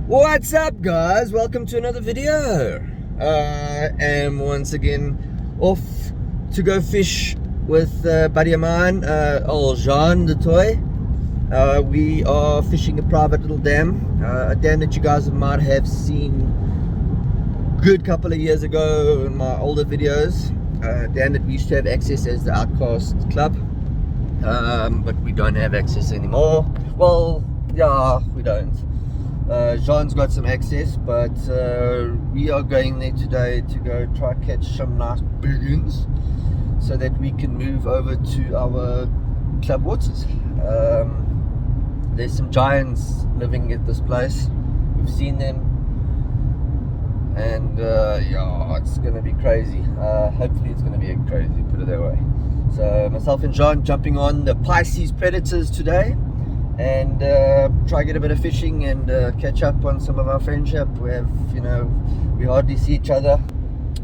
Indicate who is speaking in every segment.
Speaker 1: What's up, guys? Welcome to another video. I am once again off to go fish with a buddy of mine, old Juan, the toit. We are fishing a private little dam, a dam that you guys might have seen a good couple of years ago in my older videos. A dam that we used to have access as the Outcasts club, but we don't have access anymore. Well, yeah, we don't. Jean's got some access, but we are going there today to go try catch some nice billions so that we can move over to our club waters. There's some giants living at this place. We've seen them, and yeah, it's gonna be crazy. Hopefully it's gonna be crazy, put it that way. So myself and Jean jumping on the Pisces predators today, and try get a bit of fishing and catch up on some of our friendship. We have, we hardly see each other.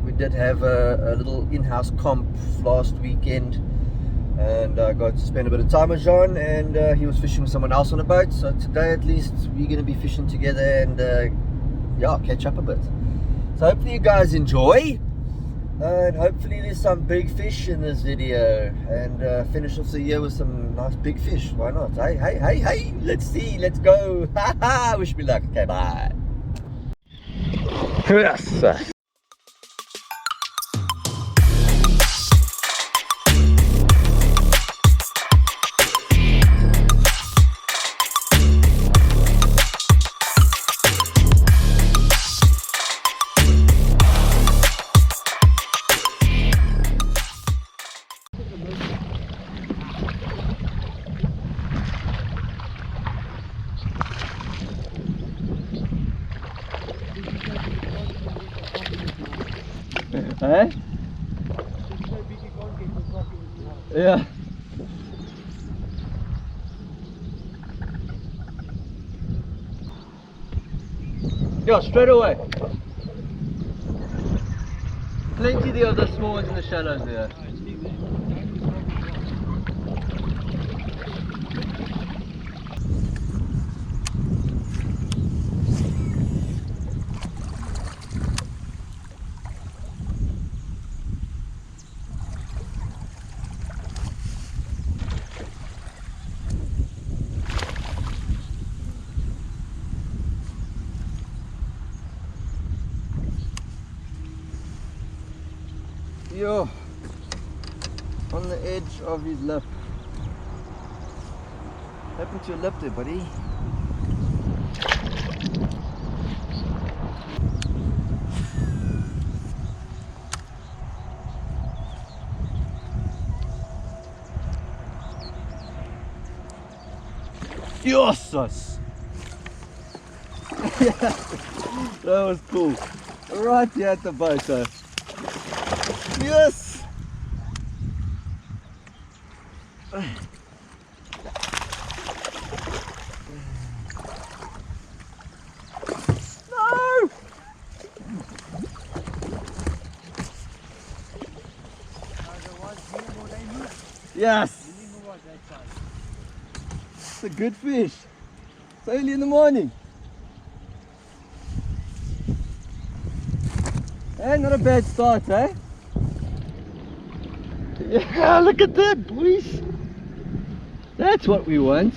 Speaker 1: We did have a little in-house comp last weekend, and I got to spend a bit of time with Jean, and he was fishing with someone else on a boat. So today at least we're going to be fishing together and yeah, catch up a bit. So hopefully you guys enjoy, and hopefully there's some big fish in this video, and finish off the year with some nice big fish. Why not? Hey, let's see, let's go. Wish me luck. Okay, bye. Yes. Eh? Yeah. Yeah, straight away. Plenty there of the small ones in the shallows there. Yo, on the edge of his lip. What happened to your lip there, buddy? Yes! Yeah, that was cool. Right here at the boat, though. Yes! No! Yes! It's a good fish. It's early in the morning. Eh, not a bad start, eh? Yeah, look at that, boys. That's what we want.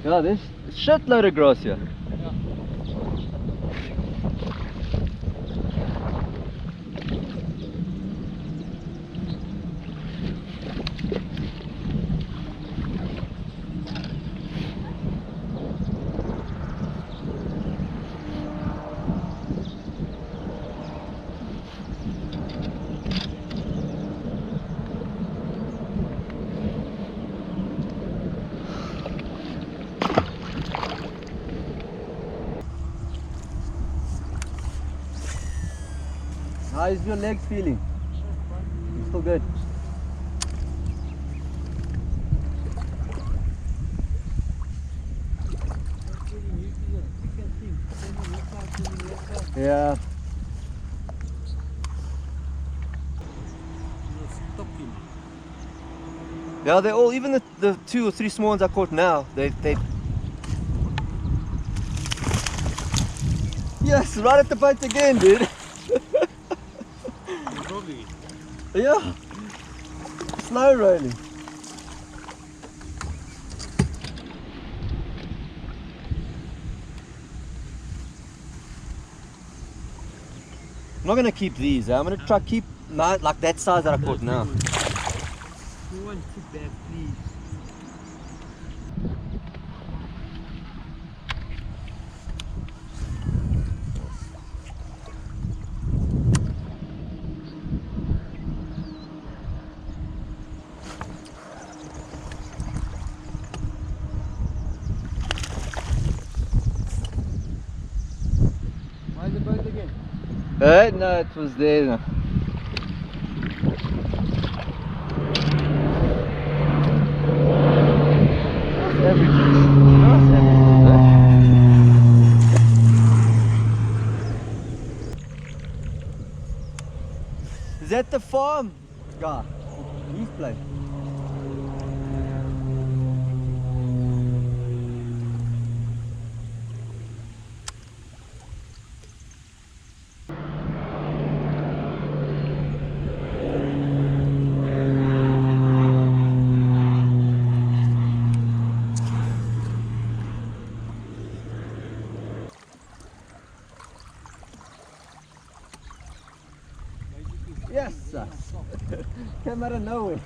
Speaker 1: Yeah, there's a shitload of grass here. How's your legs feeling? You still good? Yeah. Yeah, they're all, even the 2 or 3 small ones I caught now, they yes, right at the boat again, dude. Yeah, slow rolling. I'm not gonna keep these. I'm gonna try keep like that size that I caught now.
Speaker 2: You want to back, please. Why the boat again?
Speaker 1: No, it was there now. Is that the farm guy? His place? Yes, sir. Came out of nowhere.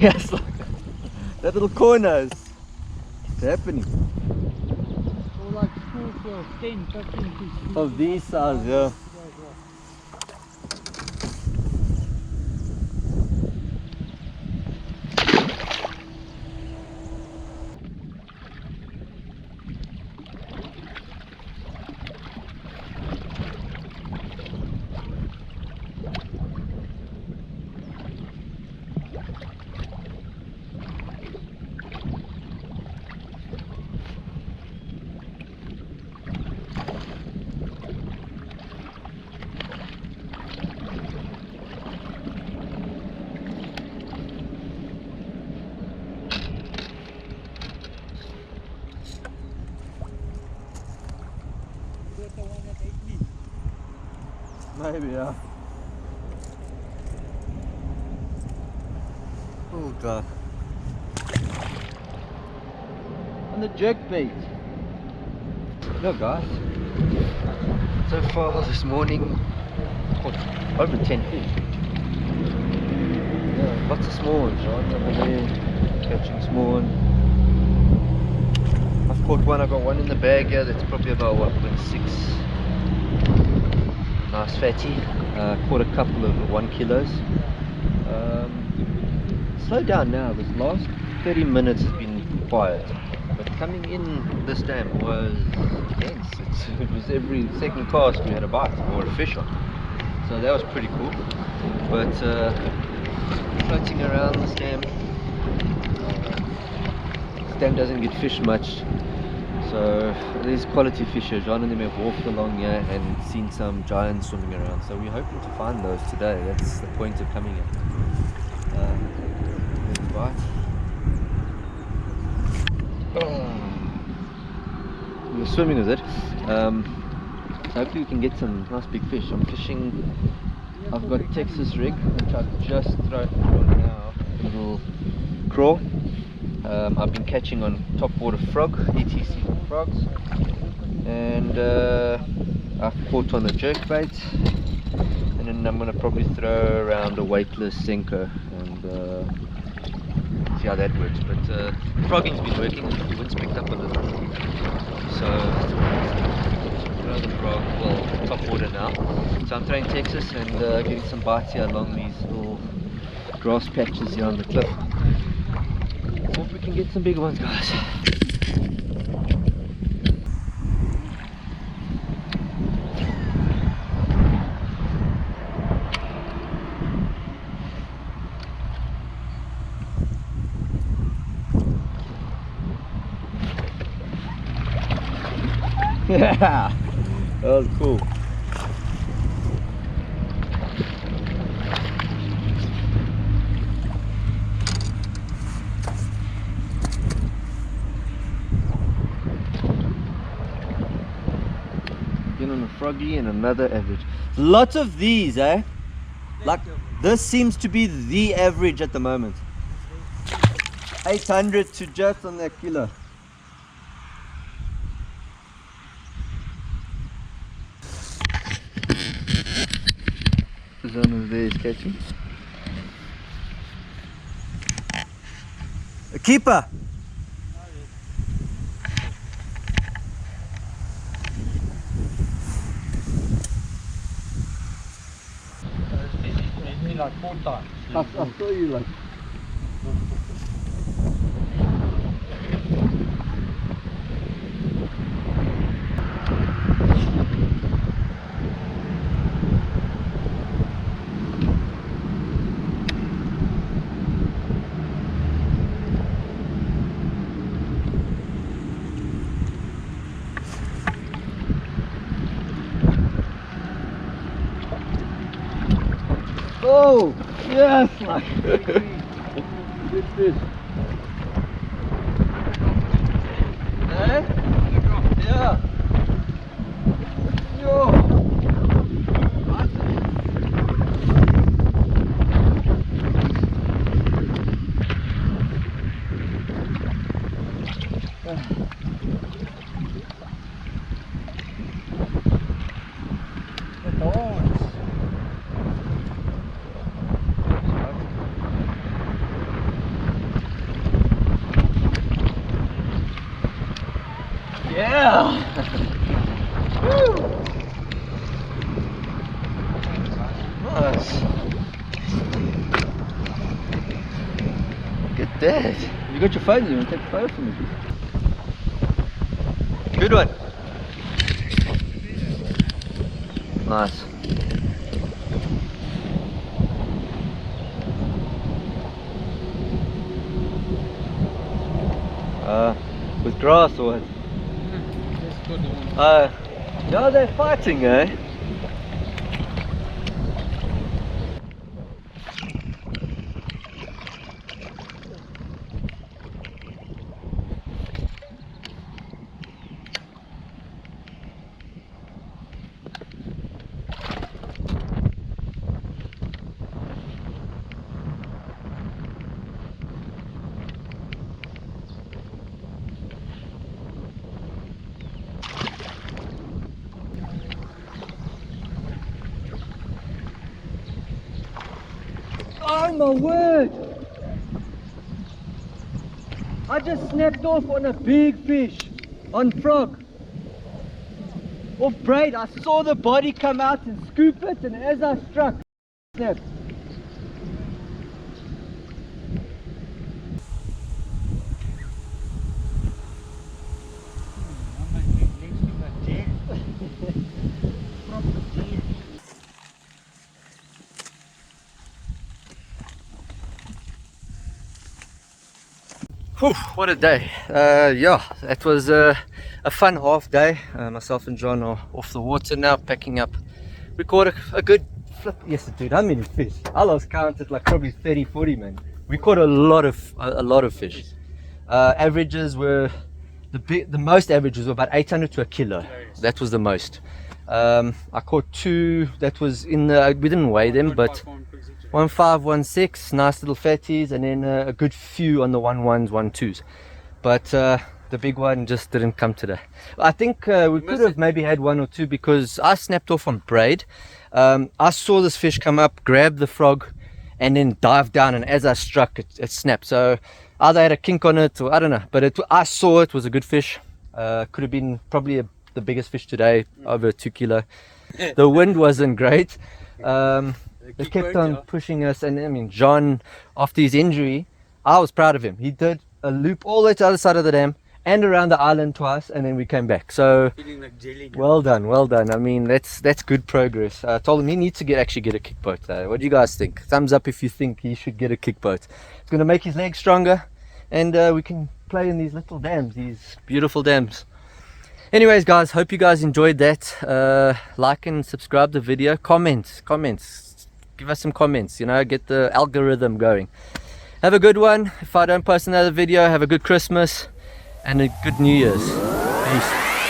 Speaker 1: Yes, like that little corner is happening.
Speaker 2: So like school for 10, 15 fish.
Speaker 1: Of these size, yeah. Maybe, yeah. Oh god. On the jerk bait. Look guys. So far this morning, caught over 10 fish. Yeah, lots of small ones, right? Over there, catching small one. I've caught one, I've got one in the bag here that's probably about 1.6. Nice fatty. Caught a couple of 1 kilos. Slow down now. This last 30 minutes has been quiet, but coming in this dam was dense. It was every second cast we had a bite or a fish on, so that was pretty cool. But floating around this dam, doesn't get fished much. So these quality fishers, John and them have walked along here and seen some giants swimming around. So we're hoping to find those today. That's the point of coming here. Right. We're swimming with it. Hopefully we can get some nice big fish. I'm fishing. I've got a Texas rig, which I've just thrown on now. A little crawl. I've been catching on topwater frog, Itties frogs, and I've caught on a jerkbait, and then I'm going to probably throw around a weightless sinker and see how that works. But frogging's been working, the wind's picked up a little. So the frog, well, top water now. So I'm throwing Texas and getting some bites here along these little grass patches here on the cliff. Hope we can get some bigger ones, guys. Yeah, that was cool. Again on a froggy and another average. Lots of these, eh? Like this seems to be the average at the moment. 800 to just on that kilo. One of there is catching. A keeper.
Speaker 2: It's been like 4 times.
Speaker 1: I saw you like. Oh, yes, like good fish. Eh? Yeah. Yo. Yeah! Woo! Nice. Look at that. You got your phone, you want to take a photo for me? Good one. Nice. With grass or what? Yeah, they're fighting, eh? Oh my word! I just snapped off on a big fish, on frog. Off braid, I saw the body come out and scoop it, and as I struck, snapped. Whew, what a day. Yeah, that was a fun half day. Myself and John are off the water now, packing up. We caught a good flip. Yes, dude, how many fish? I lost count at like probably 30, 40, man. We caught a lot of fish. Averages were, the most averages were about 800 to a kilo. That was the most. I caught 2 that was in the, we didn't weigh them, but 1.5, 1.6, nice little fatties, and then a good few on the 1.1s, 1.2s. But the big one just didn't come today. I think we could have maybe had 1 or 2 because I snapped off on braid. I saw this fish come up, grab the frog, and then dive down, and as I struck, it snapped. So either had a kink on it or I don't know, but I saw it was a good fish. Could have been probably the biggest fish today, over 2 kilo. The wind wasn't great. They kept on pushing us, and I mean, John, after his injury, I was proud of him. He did a loop all the way to the other side of the dam and around the island twice, and then we came back. So well done, well done. I mean, that's good progress. I told him he needs to actually get a kick boat. What do you guys think? Thumbs up if you think he should get a kick boat. It's going to make his legs stronger, and we can play in these little dams, these beautiful dams. Anyways, guys, hope you guys enjoyed that. Like and subscribe the video. Comments. Give us some comments, you know, get the algorithm going. Have a good one. If I don't post another video, have a good Christmas and a good New Year's. Peace.